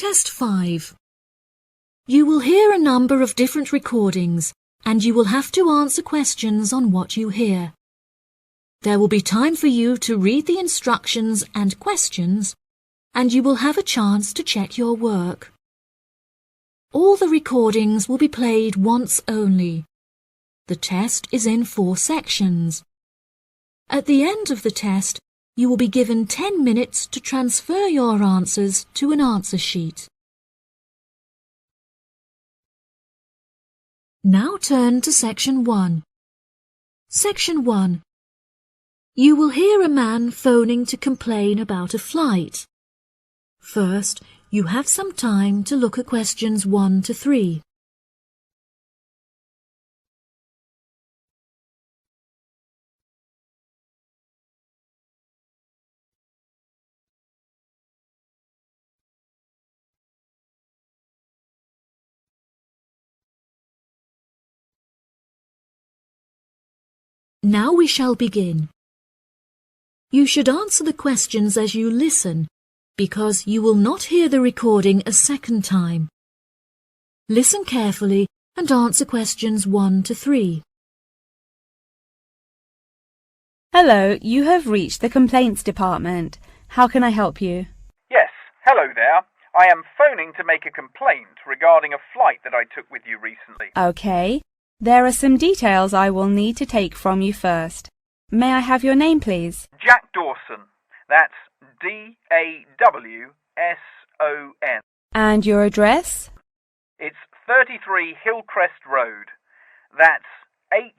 Test 5. You will hear a number of different recordings and you will have to answer questions on what you hear. There will be time for you to read the instructions and questions, and you will have a chance to check your work. All the recordings will be played once only. The test is in 4 sections. At the end of the test, you will be given 10 minutes to transfer your answers to an answer sheet. Now turn to Section 1. Section 1. You will hear a man phoning to complain about a flight. First, you have some time to look at questions 1 to 3. Now we shall begin. You should answer the questions as you listen, because you will not hear the recording a second time. Listen carefully and answer questions 1 to 3. Hello, you have reached the complaints department. How can I help you? Yes, hello there. I am phoning to make a complaint regarding a flight that I took with you recently. Okay. There are some details I will need to take from you first. May I have your name, please? Jack Dawson. That's D-A-W-S-O-N. And your address? It's 33 Hillcrest Road. That's Hillcrest.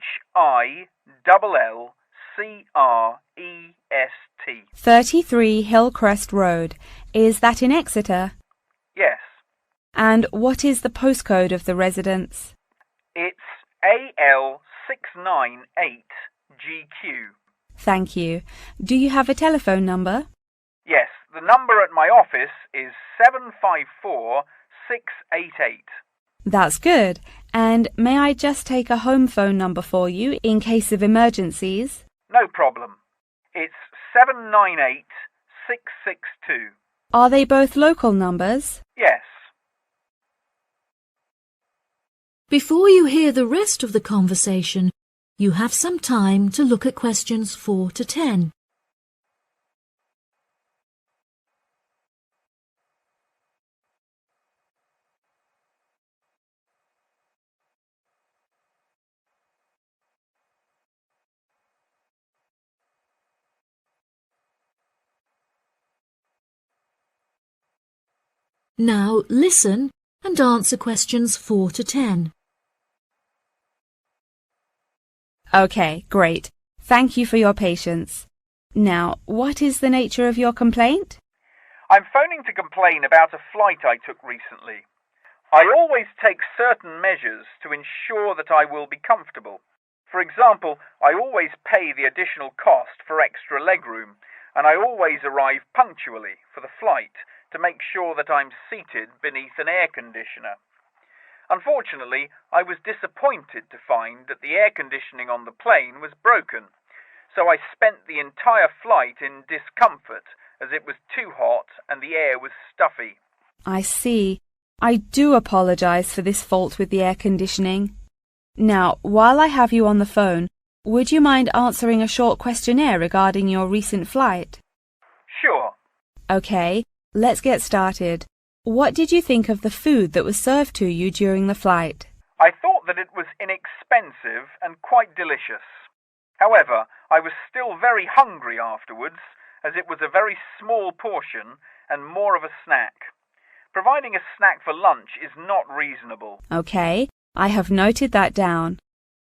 33 Hillcrest Road. Is that in Exeter? Yes. And what is the postcode of the residence? It's AL698GQ. Thank you. Do you have a telephone number? Yes, the number at my office is 754688. That's good. And may I just take a home phone number for you in case of emergencies? No problem. It's 798662. Are they both local numbers? Yes. Before you hear the rest of the conversation, you have some time to look at questions 4 to 10. Now listen and answer questions 4 to 10. Okay, great. Thank you for your patience. Now, what is the nature of your complaint? I'm phoning to complain about a flight I took recently. I always take certain measures to ensure that I will be comfortable. For example, I always pay the additional cost for extra legroom, and I always arrive punctually for the flight to make sure that I'm seated beneath an air conditioner. Unfortunately, I was disappointed to find that the air conditioning on the plane was broken, so I spent the entire flight in discomfort as it was too hot and the air was stuffy. I see. I do apologize for this fault with the air conditioning. Now, while I have you on the phone, would you mind answering a short questionnaire regarding your recent flight? Sure. Okay, let's get started. What did you think of the food that was served to you during the flight? I thought that it was inexpensive and quite delicious. However, I was still very hungry afterwards, as it was a very small portion and more of a snack. Providing a snack for lunch is not reasonable. Okay, I have noted that down.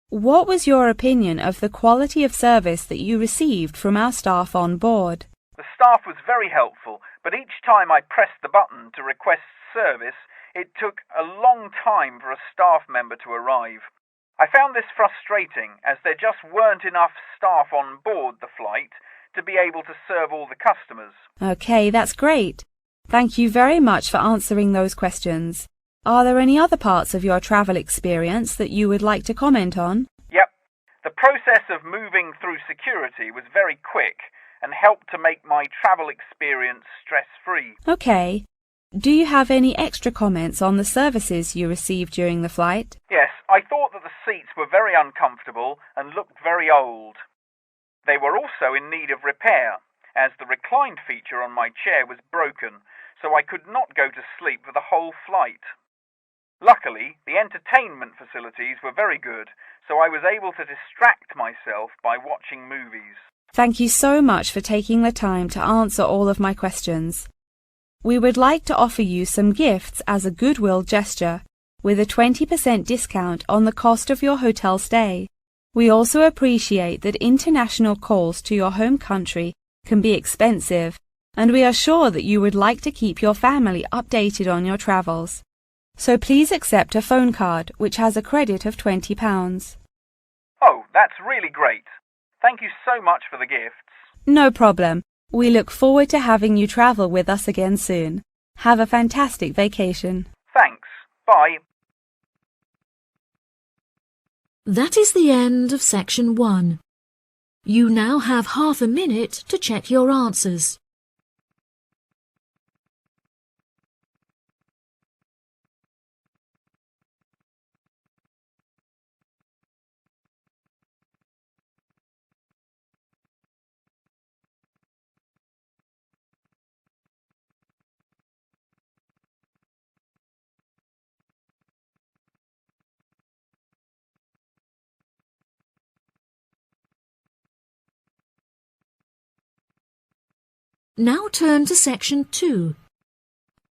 What was your opinion of the quality of service that you received from our staff on board? The staff was very helpful, but each time I pressed the button to request service, it took a long time for a staff member to arrive. I found this frustrating, as there just weren't enough staff on board the flight to be able to serve all the customers. Okay, that's great. Thank you very much for answering those questions. Are there any other parts of your travel experience that you would like to comment on? Yep. The process of moving through security was very quick and helped to make my travel experience stress-free. Okay. do you have any extra comments on the services you received during the flight? Yes, I thought that the seats were very uncomfortable and looked very old. They were also in need of repair, as the reclined feature on my chair was broken, so I could not go to sleep for the whole flight. Luckily, the entertainment facilities were very good, so I was able to distract myself by watching movies. Thank you so much for taking the time to answer all of my questions. We would like to offer you some gifts as a goodwill gesture, with a 20% discount on the cost of your hotel stay. We also appreciate that international calls to your home country can be expensive, and we are sure that you would like to keep your family updated on your travels. So please accept a phone card which has a credit of £20. Oh, that's really great. Thank you so much for the gifts. No problem. We look forward to having you travel with us again soon. Have a fantastic vacation. Thanks. Bye. That is the end of section 1. You now have half a minute to check your answers. Now turn to section 2.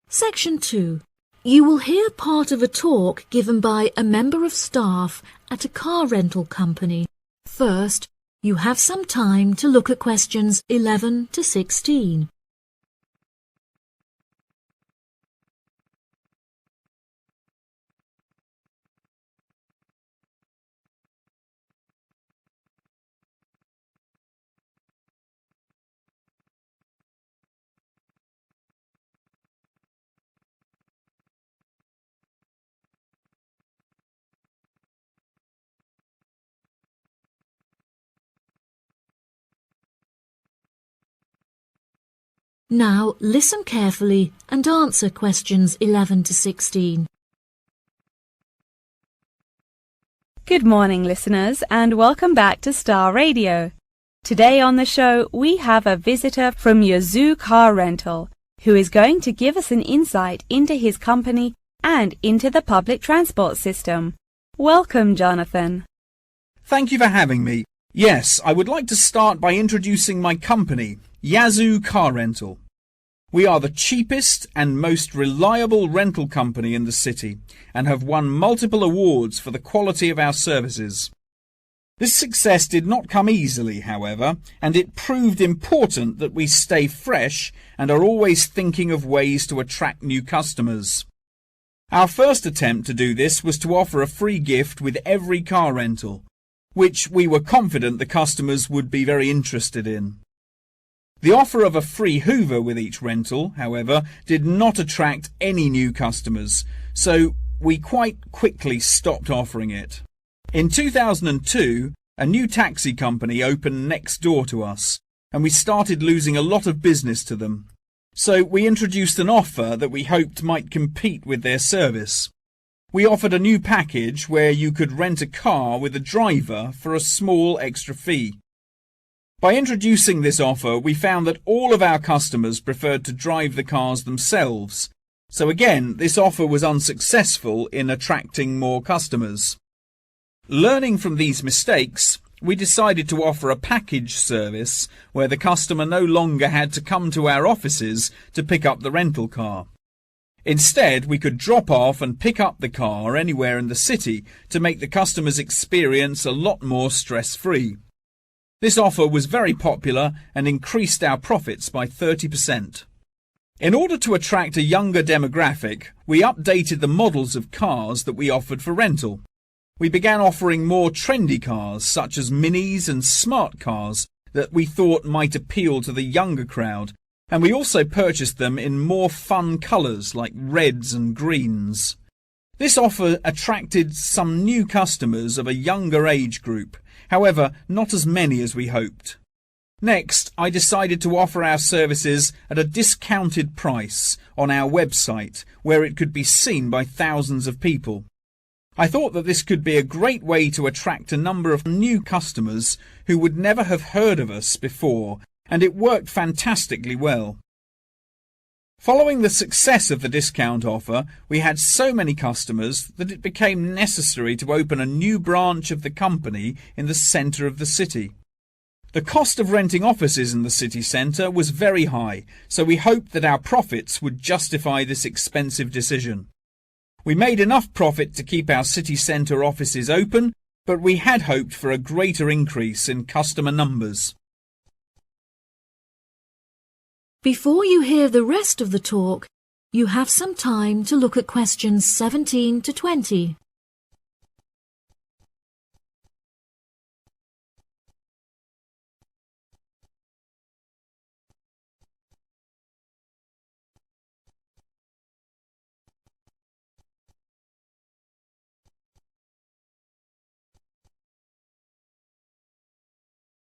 Section 2. You will hear part of a talk given by a member of staff at a car rental company. First, you have some time to look at questions 11 to 16. Now listen carefully and answer questions 11 to 16. Good morning, listeners, and welcome back to Star Radio. Today on the show, we have a visitor from Yazoo Car Rental, who is going to give us an insight into his company and into the public transport system. Welcome, Jonathan. Thank you for having me. Yes, I would like to start by introducing my company, Yazoo Car Rental. We are the cheapest and most reliable rental company in the city and have won multiple awards for the quality of our services. This success did not come easily, however, and it proved important that we stay fresh and are always thinking of ways to attract new customers. Our first attempt to do this was to offer a free gift with every car rental, which we were confident the customers would be very interested in. The offer of a free Hoover with each rental, however, did not attract any new customers, so we quite quickly stopped offering it. In 2002, a new taxi company opened next door to us, and we started losing a lot of business to them. So we introduced an offer that we hoped might compete with their service. We offered a new package where you could rent a car with a driver for a small extra fee. By introducing this offer, we found that all of our customers preferred to drive the cars themselves. So again, this offer was unsuccessful in attracting more customers. Learning from these mistakes, we decided to offer a package service where the customer no longer had to come to our offices to pick up the rental car. Instead, we could drop off and pick up the car anywhere in the city to make the customer's experience a lot more stress-free. This offer was very popular and increased our profits by 30%. In order to attract a younger demographic, we updated the models of cars that we offered for rental. We began offering more trendy cars such as minis and smart cars that we thought might appeal to the younger crowd, and we also purchased them in more fun colours like reds and greens. This offer attracted some new customers of a younger age group, however, not as many as we hoped. Next, I decided to offer our services at a discounted price on our website, where it could be seen by thousands of people. I thought that this could be a great way to attract a number of new customers who would never have heard of us before, and it worked fantastically well. Following the success of the discount offer, we had so many customers that it became necessary to open a new branch of the company in the centre of the city. The cost of renting offices in the city centre was very high, so we hoped that our profits would justify this expensive decision. We made enough profit to keep our city centre offices open, but we had hoped for a greater increase in customer numbers. Before you hear the rest of the talk, you have some time to look at questions 17 to 20.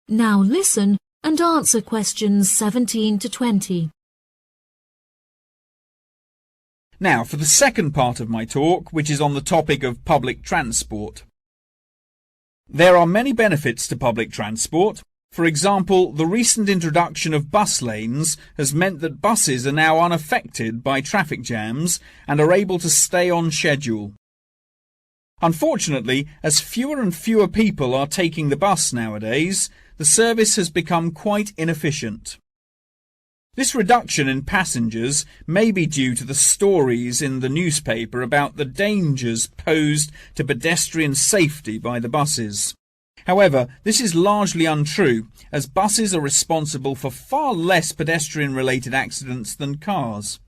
Now listen and answer questions 17 to 20. Now for the second part of my talk, which is on the topic of public transport. There are many benefits to public transport. For example, the recent introduction of bus lanes has meant that buses are now unaffected by traffic jams and are able to stay on schedule. Unfortunately, as fewer and fewer people are taking the bus nowadays, the service has become quite inefficient. This reduction in passengers may be due to the stories in the newspaper about the dangers posed to pedestrian safety by the buses. However, this is largely untrue, as buses are responsible for far less pedestrian-related accidents than cars.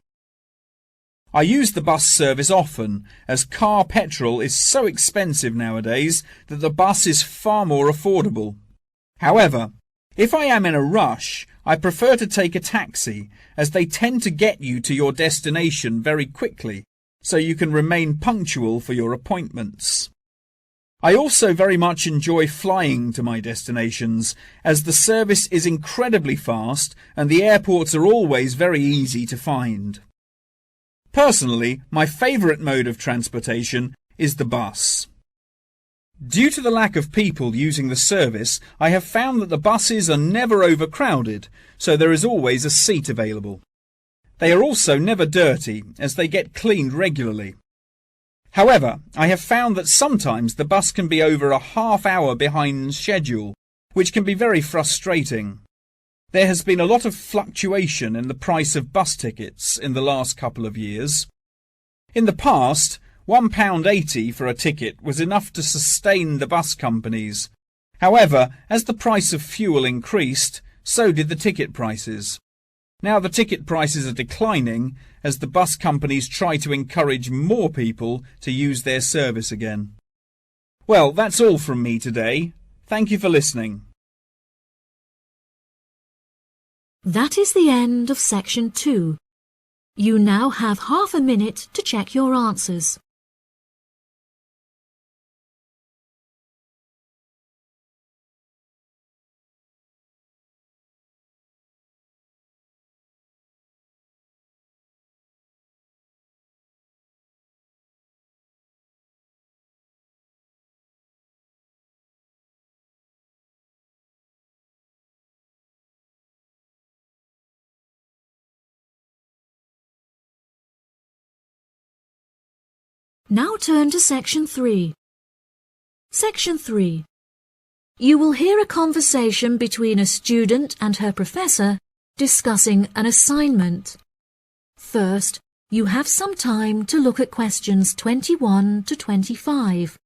I use the bus service often, as car petrol is so expensive nowadays that the bus is far more affordable. However, if I am in a rush, I prefer to take a taxi, as they tend to get you to your destination very quickly, so you can remain punctual for your appointments. I also very much enjoy flying to my destinations, as the service is incredibly fast and the airports are always very easy to find. Personally, my favourite mode of transportation is the bus. Due to the lack of people using the service, I have found that the buses are never overcrowded, so there is always a seat available. They are also never dirty, as they get cleaned regularly. However, I have found that sometimes the bus can be over a half hour behind schedule, which can be very frustrating. There has been a lot of fluctuation in the price of bus tickets in the last couple of years. In the past, £1.80 for a ticket was enough to sustain the bus companies. However, as the price of fuel increased, so did the ticket prices. Now the ticket prices are declining as the bus companies try to encourage more people to use their service again. Well, that's all from me today. Thank you for listening. That is the end of section 2. You now have half a minute to check your answers. Now turn to section 3. Section 3. You will hear a conversation between a student and her professor discussing an assignment. First, you have some time to look at questions 21 to 25.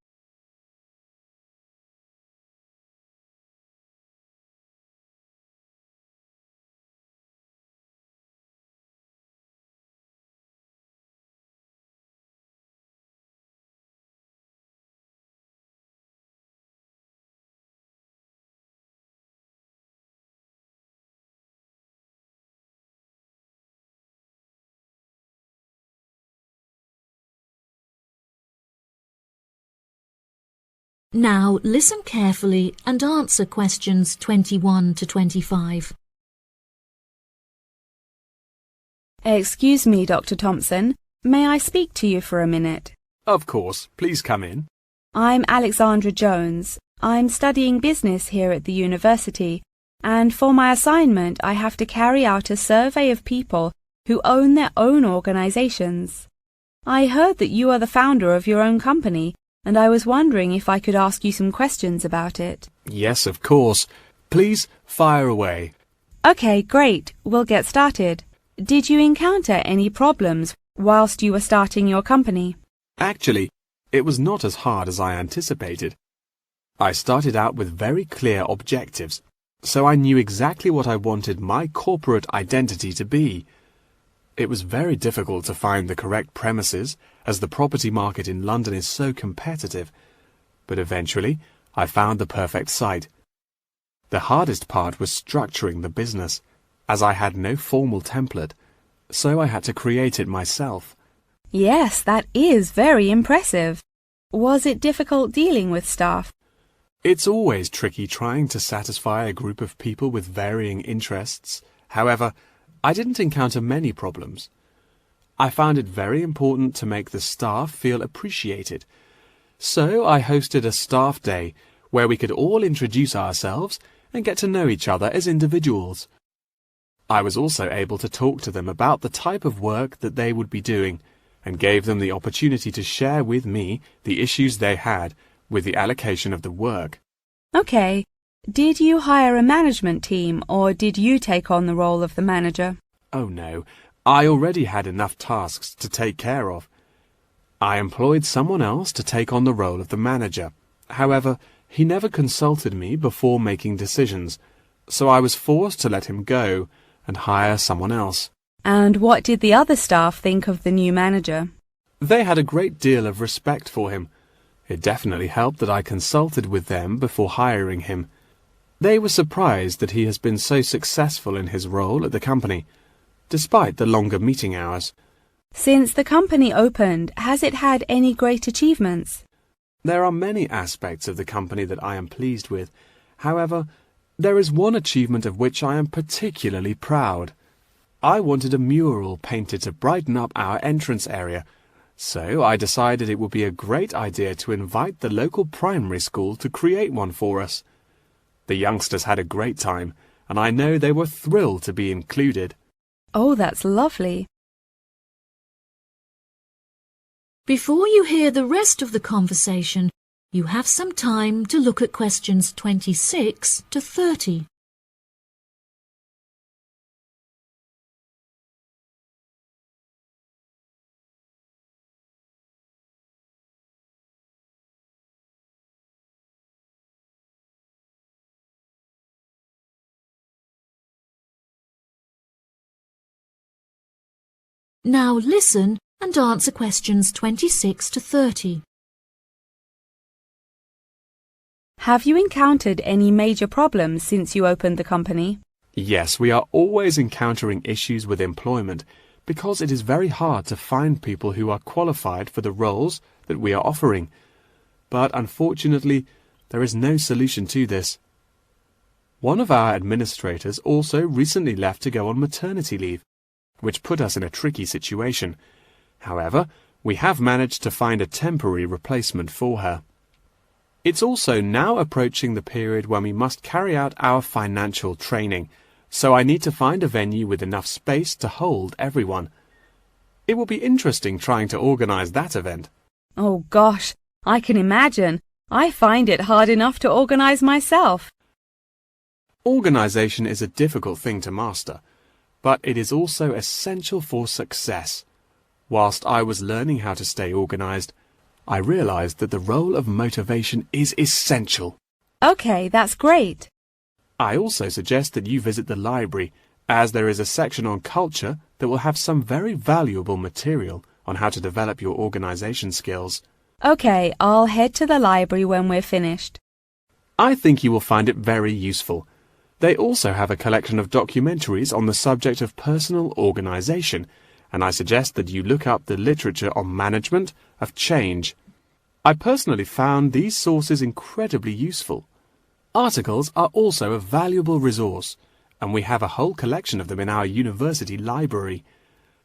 Now listen carefully and answer questions 21 to 25. Excuse me, Dr. Thompson. May I speak to you for a minute? Of course. Please come in. I'm Alexandra Jones. I'm studying business here at the university, and for my assignment I have to carry out a survey of people who own their own organizations. I heard that you are the founder of your own company, and I was wondering if I could ask you some questions about it. Yes, of course. Please fire away. Okay, great. We'll get started. Did you encounter any problems whilst you were starting your company? Actually, it was not as hard as I anticipated. I started out with very clear objectives, so I knew exactly what I wanted my corporate identity to be. It was very difficult to find the correct premises, as the property market in London is so competitive, but eventually I found the perfect site. The hardest part was structuring the business, as I had no formal template, so I had to create it myself. Yes, that is very impressive. Was it difficult dealing with staff? It's always tricky trying to satisfy a group of people with varying interests. However, I didn't encounter many problems. I found it very important to make the staff feel appreciated. So I hosted a staff day where we could all introduce ourselves and get to know each other as individuals. I was also able to talk to them about the type of work that they would be doing and gave them the opportunity to share with me the issues they had with the allocation of the work. Okay. Did you hire a management team, or did you take on the role of the manager? Oh no, I already had enough tasks to take care of. I employed someone else to take on the role of the manager. However, he never consulted me before making decisions, so I was forced to let him go and hire someone else. And what did the other staff think of the new manager? They had a great deal of respect for him. It definitely helped that I consulted with them before hiring him. They were surprised that he has been so successful in his role at the company, despite the longer meeting hours. Since the company opened, has it had any great achievements? There are many aspects of the company that I am pleased with. However, there is one achievement of which I am particularly proud. I wanted a mural painted to brighten up our entrance area, so I decided it would be a great idea to invite the local primary school to create one for us. The youngsters had a great time, and I know they were thrilled to be included. Oh, that's lovely. Before you hear the rest of the conversation, you have some time to look at questions 26 to 30. Now listen and answer questions 26 to 30. Have you encountered any major problems since you opened the company? Yes, we are always encountering issues with employment because it is very hard to find people who are qualified for the roles that we are offering. But unfortunately, there is no solution to this. One of our administrators also recently left to go on maternity leave, which put us in a tricky situation. However, we have managed to find a temporary replacement for her. It's also now approaching the period when we must carry out our financial training, so I need to find a venue with enough space to hold everyone. It will be interesting trying to organize that event. Oh gosh, I can imagine. I find it hard enough to organize myself. Organization is a difficult thing to master, but it is also essential for success. Whilst I was learning how to stay organized, I realized that the role of motivation is essential. Okay, that's great. I also suggest that you visit the library, as there is a section on culture that will have some very valuable material on how to develop your organization skills. Okay, I'll head to the library when we're finished. I think you will find it very useful. They also have a collection of documentaries on the subject of personal organization, and I suggest that you look up the literature on management of change. I personally found these sources incredibly useful. Articles are also a valuable resource, and we have a whole collection of them in our university library.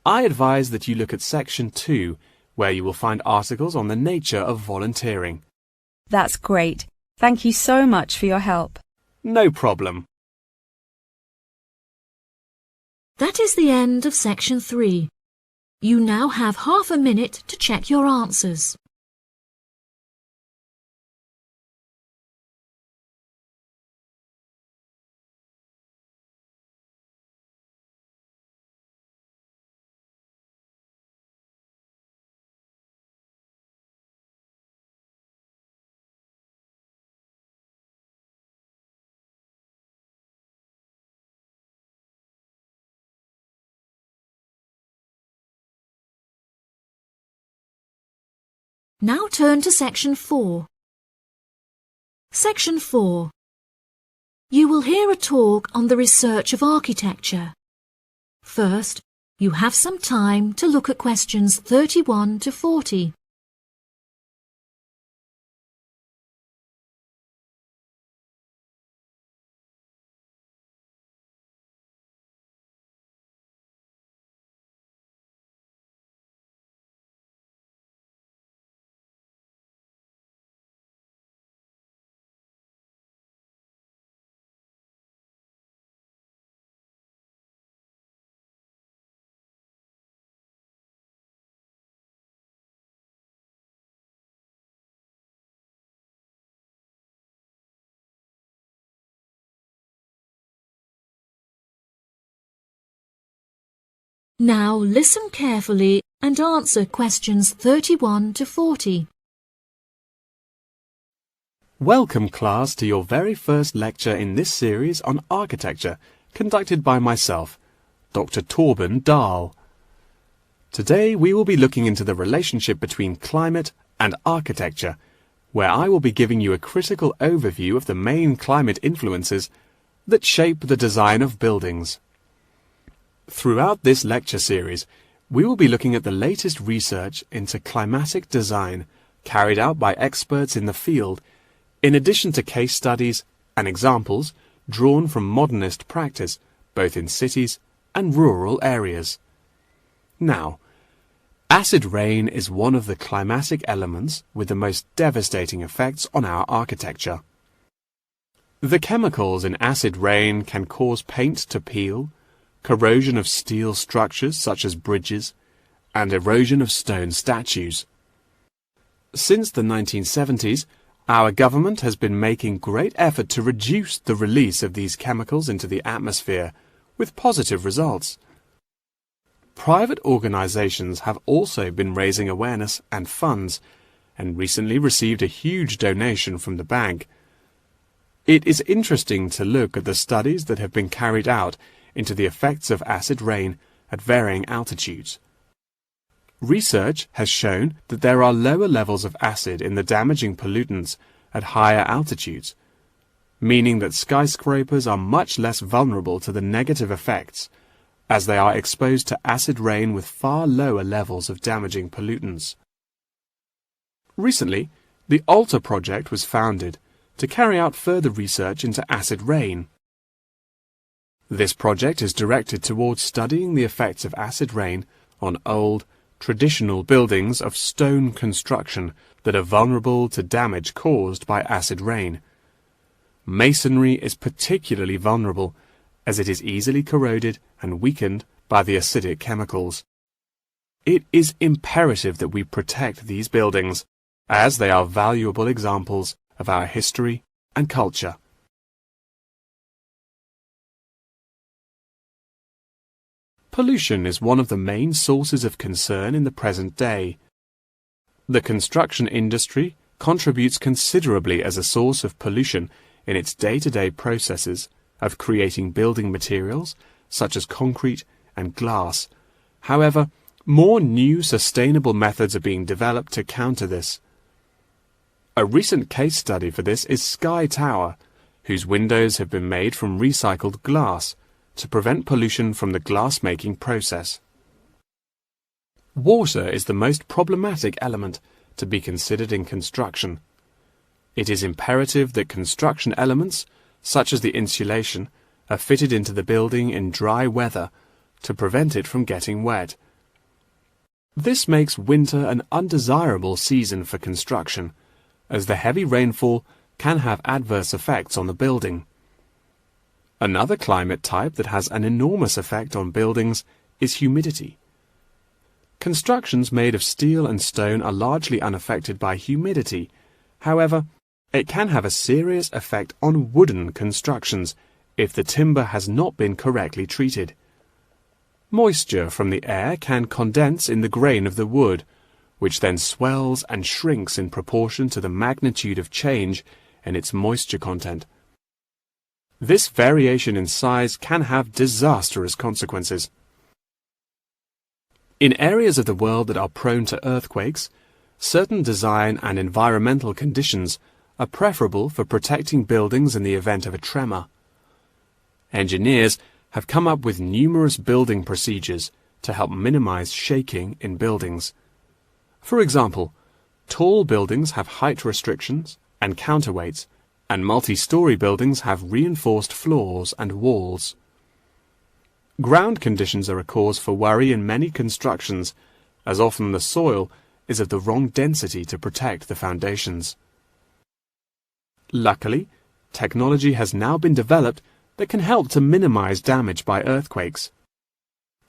I advise that you look at Section 2, where you will find articles on the nature of volunteering. That's great. Thank you so much for your help. No problem. That is the end of Section 3. You now have half a minute to check your answers. Now turn to Section 4. Section 4. You will hear a talk on the research of architecture. First, you have some time to look at questions 31 to 40. Now listen carefully and answer questions 31 to 40. Welcome, class, to your very first lecture in this series on architecture, conducted by myself, Dr. Torben Dahl. Today we will be looking into the relationship between climate and architecture, where I will be giving you a critical overview of the main climate influences that shape the design of buildings. Throughout this lecture series, we will be looking at the latest research into climatic design carried out by experts in the field, in addition to case studies and examples drawn from modernist practice, both in cities and rural areas. Now, acid rain is one of the climatic elements with the most devastating effects on our architecture. The chemicals in acid rain can cause paint to peel, corrosion of steel structures such as bridges, and erosion of stone statues. Since the 1970s, our government has been making great effort to reduce the release of these chemicals into the atmosphere, with positive results. Private organizations have also been raising awareness and funds, and recently received a huge donation from the bank. It is interesting to look at the studies that have been carried out into the effects of acid rain at varying altitudes. Research has shown that there are lower levels of acid in the damaging pollutants at higher altitudes, meaning that skyscrapers are much less vulnerable to the negative effects, as they are exposed to acid rain with far lower levels of damaging pollutants. Recently, the ALTA project was founded to carry out further research into acid rain. This project is directed towards studying the effects of acid rain on old, traditional buildings of stone construction that are vulnerable to damage caused by acid rain. Masonry is particularly vulnerable, as it is easily corroded and weakened by the acidic chemicals. It is imperative that we protect these buildings, as they are valuable examples of our history and culture. Pollution is one of the main sources of concern in the present day. The construction industry contributes considerably as a source of pollution in its day-to-day processes of creating building materials such as concrete and glass. However, more new sustainable methods are being developed to counter this. A recent case study for this is Sky Tower, whose windows have been made from recycled glass to prevent pollution from the glass-making process. Water is the most problematic element to be considered in construction. It is imperative that construction elements, such as the insulation, are fitted into the building in dry weather to prevent it from getting wet. This makes winter an undesirable season for construction, as the heavy rainfall can have adverse effects on the building. Another climate type that has an enormous effect on buildings is humidity. Constructions made of steel and stone are largely unaffected by humidity. However, it can have a serious effect on wooden constructions if the timber has not been correctly treated. Moisture from the air can condense in the grain of the wood, which then swells and shrinks in proportion to the magnitude of change in its moisture content. This variation in size can have disastrous consequences. In areas of the world that are prone to earthquakes, certain design and environmental conditions are preferable for protecting buildings in the event of a tremor. Engineers have come up with numerous building procedures to help minimize shaking in buildings. For example, tall buildings have height restrictions and counterweights, and multi-story buildings have reinforced floors and walls. Ground conditions are a cause for worry in many constructions, as often the soil is of the wrong density to protect the foundations. Luckily, technology has now been developed that can help to minimize damage by earthquakes.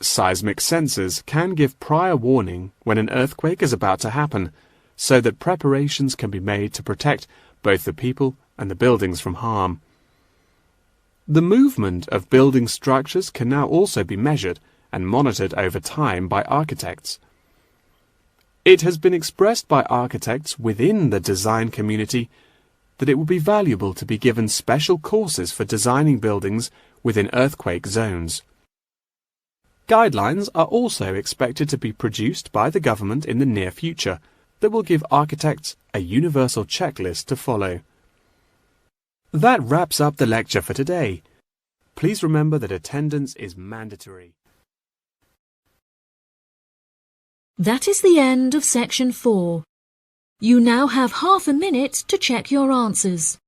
Seismic sensors can give prior warning when an earthquake is about to happen, so that preparations can be made to protect both the people and the buildings from harm. The movement of building structures can now also be measured and monitored over time by architects. It has been expressed by architects within the design community that it would be valuable to be given special courses for designing buildings within earthquake zones. Guidelines are also expected to be produced by the government in the near future that will give architects a universal checklist to follow. That wraps up the lecture for today. Please remember that attendance is mandatory. That is the end of section 4. You now have half a minute to check your answers.